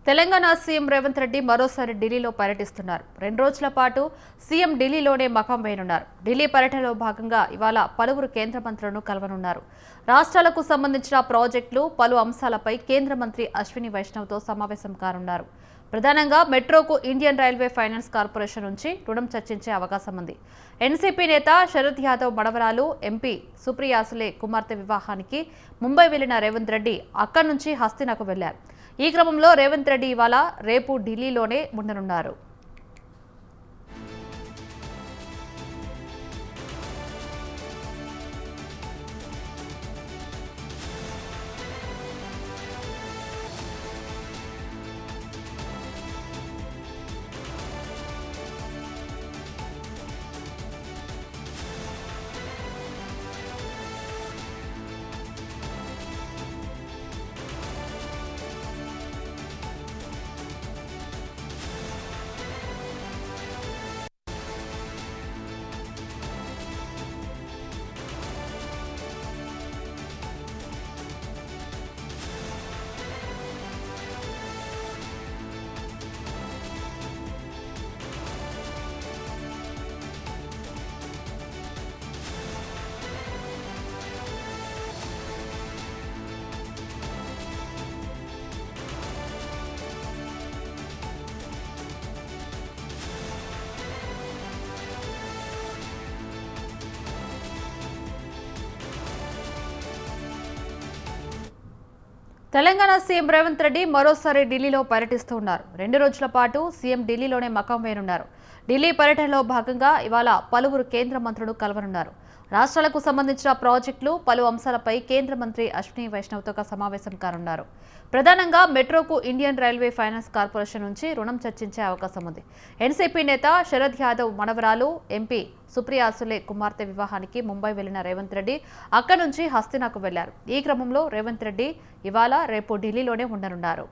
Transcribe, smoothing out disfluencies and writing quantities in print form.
Telangana CM Revanth Reddy మరోసారి ఢిల్లీలో పర్యటిస్తున్నారు. 2 రోజుల పాటు సీఎం ఢిల్లీలోనే మకాం వేయనున్నారు. ఢిల్లీ పర్యటనలో భాగంగా ఇవాళ పలువురు కేంద్ర మంత్రులను కలవనున్నారు. రాష్ట్రాలకు సంబంధించిన ప్రాజెక్టులు, పలు అంశాలపై కేంద్ర మంత్రి అశ్విని వైష్ణవ్తో సమావేశం కానున్నారు. ప్రధానంగా మెట్రోకు ఇండియన్ రైల్వే ఫైనాన్స్ కార్పొరేషన్ నుంచి రుణం చర్చించే అవకాశం ఉంది. ఎన్సీపీ నేత శరద్ యాదవ్ మనవరాలు ఎంపీ సుప్రియా సులే కుమార్తె వివాహానికి ముంబై వెళ్లిన రేవంత్ రెడ్డి అక్కడి నుంచి హస్తినాకు వెళ్లారు. ఈ క్రమంలో రేవంత్ రెడ్డి ఇవాళ రేపు ఢిల్లీలోనే ఉండనున్నారు. తెలంగాణ సీఎం రేవంత్ రెడ్డి మరోసారి ఢిల్లీలో పర్యటిస్తున్నారు. 2 రోజుల పాటు సీఎం ఢిల్లీలోనే మకాం వేయనున్నారు. ఢిల్లీ పర్యటనలో భాగంగా ఇవాళ పలువురు కేంద్ర మంత్రులు కలవనున్నారు. రాష్ట్రాలకు సంబంధించిన ప్రాజెక్టులు, పలు అంశాలపై కేంద్ర మంత్రి అశ్విని వైష్ణవ్తో సమావేశం కానున్నారు. ప్రధానంగా మెట్రోకు ఇండియన్ రైల్వే ఫైనాన్స్ కార్పొరేషన్ నుంచి రుణం చర్చించే అవకాశం ఉంది. ఎన్సీపీ నేత శరద్ యాదవ్ మనవరాలు ఎంపీ సుప్రియా సులే కుమార్తె వివాహానికి ముంబై వెళ్లిన రేవంత్ రెడ్డి అక్కడి నుంచి హస్తినాకు వెళ్లారు. ఈ క్రమంలో రేవంత్ రెడ్డి ఇవాళ రేపు ఢిల్లీలోనే ఉండనున్నారు.